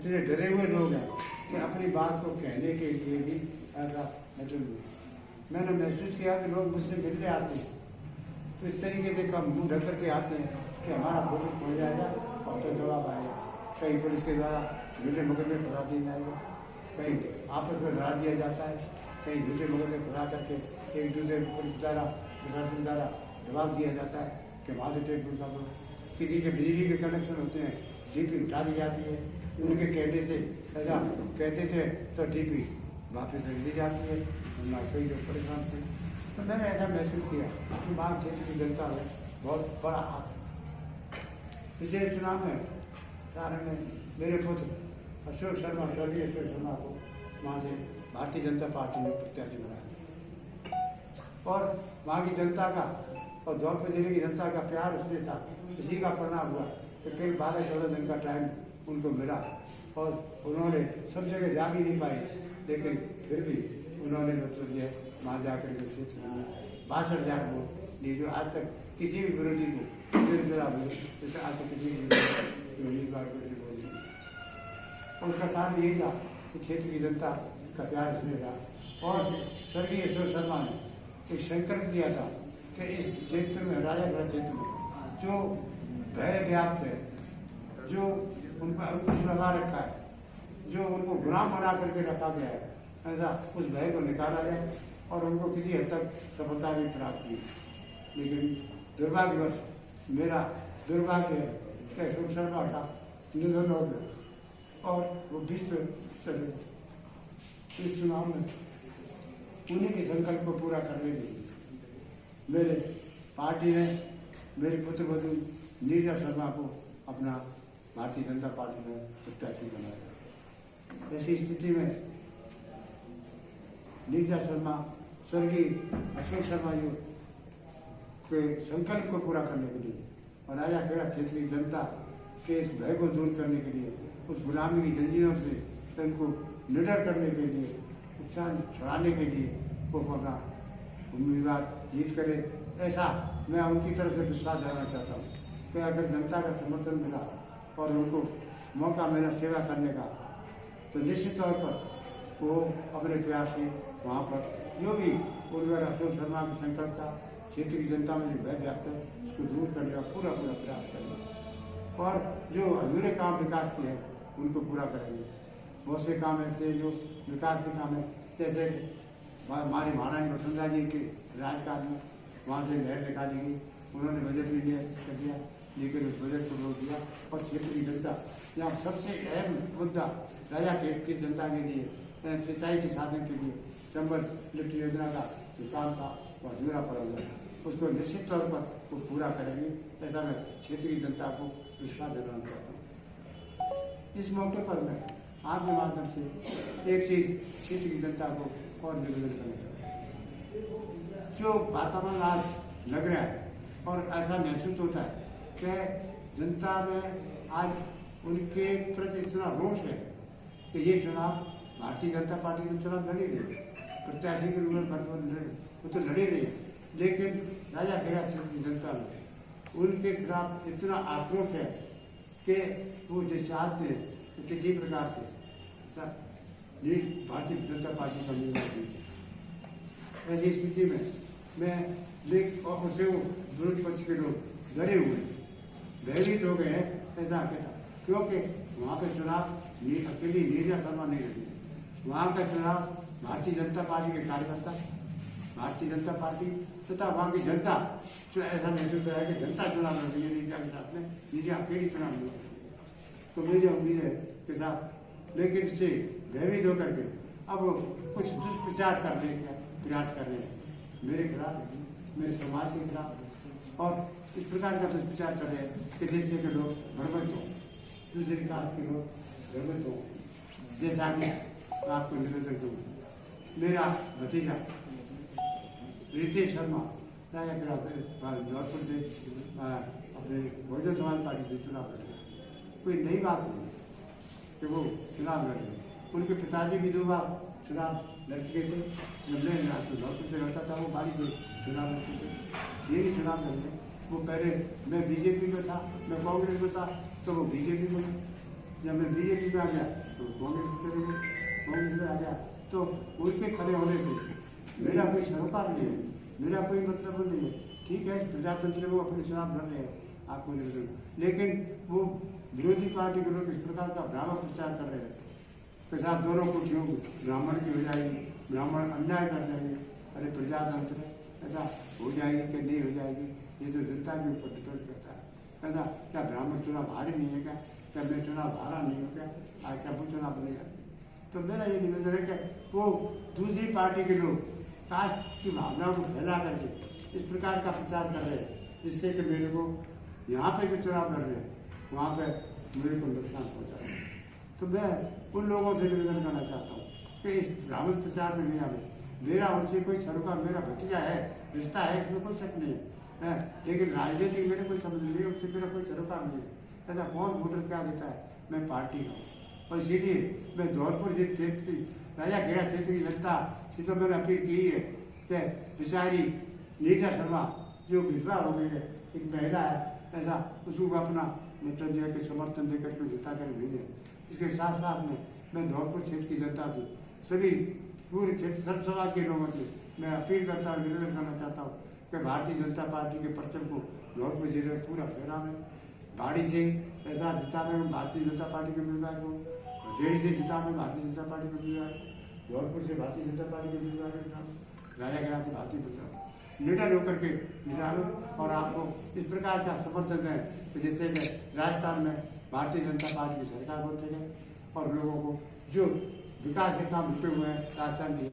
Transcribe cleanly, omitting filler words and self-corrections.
इतने डरे हुए लोग हैं कि अपनी बात को कहने के लिए भी ऐसा मतलब मैंने महसूस किया कि लोग मुझसे मिलने आते हैं तो इस तरीके से कम मुँह ढक करके आते हैं कि हमारा फोटो खो जाएगा और तो जवाब आएगा। कहीं पुलिस के द्वारा झूठे मुकदमे फंसा दिया जाएगा, कहीं आपस में लड़ा दिया जाता है, कहीं झूठे मुकदमे फंसा करके एक दूसरे पुलिस द्वारा प्रशासन द्वारा जवाब दिया जाता है कि वहाँ से टेप उठा दो। किसी के बिजली के कनेक्शन होते हैं, डीपी उठा दी जाती है, उनके कहने से ऐसा कहते थे तो डीपी वापस रख दी जाती है, ना कई लोग परेशान थे। तो मैंने ऐसा महसूस किया कि बाढ़ क्षेत्र की जनता में बहुत बड़ा हाथ है। पिछले चुनाव में कारण में मेरे पुत्र अशोक शर्मा, स्वर्गीय अशोक शर्मा को वहाँ से भारतीय जनता पार्टी ने प्रत्याशी बनाया और वहाँ की जनता का और धौलपुर जिले की जनता का प्यार उसने था। इसी का परिणाम हुआ कि कई 12-14 दिन का टाइम उनको मिला और उन्होंने सब जगह जा भी नहीं पाए, लेकिन फिर भी उन्होंने मतलब ये वहाँ जाकर के क्षेत्र में 62,000 वोट लिए, जो आज तक किसी भी विरोधी को जैसे आज तक किसी भी उम्मीदवार को नहीं बोली। और उसका कारण यही था कि क्षेत्र की जनता का प्यार इसमें रहा। और स्वर्गीय अशोक शर्मा ने एक संकल्प लिया था कि इस क्षेत्र में, राजागढ़ क्षेत्र में जो भय व्याप्त है, जो उनको अंकुश लगा रखा है, जो उनको गुलाम बना करके रखा गया है, ऐसा उस भय को निकाला जाए और उनको किसी हद तक सफलता भी प्राप्त हुई। लेकिन दुर्भाग्यवश मेरा दुर्भाग्य है कि अशोक शर्मा का निधन हो गया और वो बीच में चले गए। इस चुनाव में उन्हीं के संकल्प को पूरा करने के लिए मेरे पार्टी ने मेरे पुत्र वधू नीरजा शर्मा को अपना भारतीय जनता पार्टी में प्रत्याशी बनाया। ऐसी स्थिति में नीरजा शर्मा स्वर्गीय अशोक शर्मा जी के संकल्प को पूरा करने के लिए और राजा खेड़ा क्षेत्र की जनता के इस भय को दूर करने के लिए, उस गुलामी की जंजीरों से उनको निडर करने के लिए, उत्साह छुड़ाने के लिए वो अपना उम्मीदवार जीत करे, ऐसा मैं उनकी तरफ से विश्वास देना चाहता हूँ कि अगर जनता का समर्थन मिला और उनको मौका मिला सेवा करने का, तो निश्चित तौर पर वो अपने प्रयास से वहाँ पर जो भी उनका अशोक शर्मा का संकल्प था, क्षेत्र की जनता में जो भय व्याप्त है उसको दूर करने का पूरा प्रयास करेंगे और जो अधूरे काम विकास के हैं उनको पूरा करेंगे। बहुत से काम ऐसे जो विकास के काम है, जैसे हमारी महारानी वसुंधरा जी के राजकाल में वहाँ से लहर निकाली गई, उन्होंने बजट भी कर दिया, लेकिन उस बजट को रोक दिया और क्षेत्र की जनता यहाँ सबसे अहम मुद्दा राजा खेत की जनता के लिए सिंचाई के साधन के लिए चंबल लिफ्ट योजना का जो काम था वह अधूरा पड़ा हुआ है, उसको निश्चित तौर पर वो पूरा करेंगे, ऐसा मैं क्षेत्र की जनता को विश्वास दिलाना चाहता हूँ। इस मौके पर मैं आपके माध्यम से एक चीज क्षेत्र की जनता को और निवेदन करना चाहता हूँ। जो वातावरण आज लग रहा है और ऐसा महसूस होता है कि जनता में आज उनके प्रति इतना रोष है कि ये चुनाव भारतीय जनता पार्टी के चुनाव लड़ी रही, प्रत्याशी के रूप में वो तो लड़े रही, लेकिन राजा खेड़ा क्षेत्र की जनता में उनके खिलाफ इतना आक्रोश है कि वो जो चाहते हैं कि किसी प्रकार से भारतीय जनता पार्टी का निर्णय जीते। ऐसी स्थिति में मैं और उसे वो विरोध पक्ष के लोग डरे हुए भयभीत हो गए हैं, ऐसा कहता, क्योंकि वहाँ पे चुनाव अकेली नीरजा शर्मा नहीं लड़ी, वहाँ का चुनाव भारतीय जनता पार्टी के कार्यकर्ता, भारतीय जनता पार्टी तथा वहाँ की जनता जो ऐसा महसूस कराया कि जनता चुनाव लड़ रही है नीरजा के साथ में, नीरजा अकेली चुनाव लड़ रही है। तो मुझे उम्मीद है कि साहब, लेकिन इससे भयभीत होकर के अब कुछ दुष्प्रचार करने का प्रयास कर रहे हैं मेरे खिलाफ, मेरे समाज के खिलाफ, और इस प्रकार का दुष्प्रचार कर रहे हैं कि देश के लोग भ्रमित हों, दूसरे कास्ट के लोग भ्रमित हों। जैसा कि आपको निवेदन करूँ, मेरा भतीजा रितेश शर्मा राजा जौनपुर से अपने बहुजन समाज पार्टी से चुनाव लड़े, कोई नई बात नहीं कि वो चुनाव लड़ रहे। उनके पिताजी भी 2 बार चुनाव लड़ चुके थे, जब मैं जौनपुर से लड़ता था वो बारी से चुनाव लड़ चुके, ये भी चुनाव लड़ रहे। वो पहले मैं बीजेपी में था, मैं कांग्रेस में था, तो वो बीजेपी में, जब मैं बीजेपी में आ गया तो कांग्रेस में चले गए, कांग्रेस में आ गया तो उसके खड़े होने से मेरा कोई सरोकार नहीं है, मेरा कोई मतलब नहीं है। ठीक है, प्रजातंत्र में वो अपने चुनाव लड़ रहे हैं, आपको नहीं बताऊं। लेकिन वो विरोधी पार्टी के लोग इस प्रकार का भ्रामक प्रचार कर रहे हैं कि साहब दोनों कुर्सियों ब्राह्मण की हो जाएगी, ब्राह्मण अन्याय कर जाएंगे। अरे प्रजातंत्र ऐसा हो जाएगी कि नहीं हो जाएगी, ये तो जनता के ऊपर डिपेंड करता है। ऐसा क्या ब्राह्मण चुनाव हारे नहीं है क्या मैं चुनाव हारा नहीं हूँ क्या, आज क्या वो चुनाव बनेगा? तो मेरा ये निवेदन है कि वो दूसरी पार्टी के लोग कास्ट की भावनाओं को फैला करके इस प्रकार का प्रचार कर रहे हैं, जिससे कि मेरे को यहाँ पे जो चुनाव लड़ रहे हैं वहाँ पे मेरे को नुकसान पहुँचा रहे हैं। तो मैं उन लोगों से निवेदन करना चाहता हूँ कि इस भ्रामक प्रचार में नहीं आवे। मेरा उनसे कोई सरोकार, मेरा भतीजा है, रिश्ता है, इसमें कोई शक नहीं है, लेकिन राजनीतिक मेरे कोई समझ नहीं है, उससे मेरा कोई सरोकार नहीं है। ऐसा कौन वोटर क्या देता है, मैं पार्टी का हूँ। और इसीलिए मैं धौलपुर क्षेत्र की राजा खेड़ा क्षेत्र की जनता से तो मैंने अपील की है कि बेचारी नीता शर्मा जो विधवा हो गई है, एक महिला है, ऐसा उसको अपना मतलब जो है कि समर्थन देकर के जिता कर भेजे। इसके साथ साथ में मैं धौलपुर क्षेत्र की जनता से सभी पूरे क्षेत्र सब समाज के लोगों से मैं अपील करता हूँ, निवेदन करना चाहता हूँ कि भारतीय जनता पार्टी के परचम को धौलपुर जिले में पूरा फैलावे। बाड़ी से ऐसा जिता में भारतीय जनता पार्टी के उम्मीदवार को, जेडी से जिता में भारतीय जनता पार्टी के उम्मीदवार, धौलपुर से भारतीय जनता पार्टी के उम्मीदवार के नाम, राजाखेड़ा से भारतीय जनता निडर होकर के निकालो और आपको इस प्रकार का समर्थन है कि जिससे कि राजस्थान में भारतीय जनता पार्टी की सरकार बनते रहे और लोगों को जो विकास के काम रुके हुए हैं राजस्थान के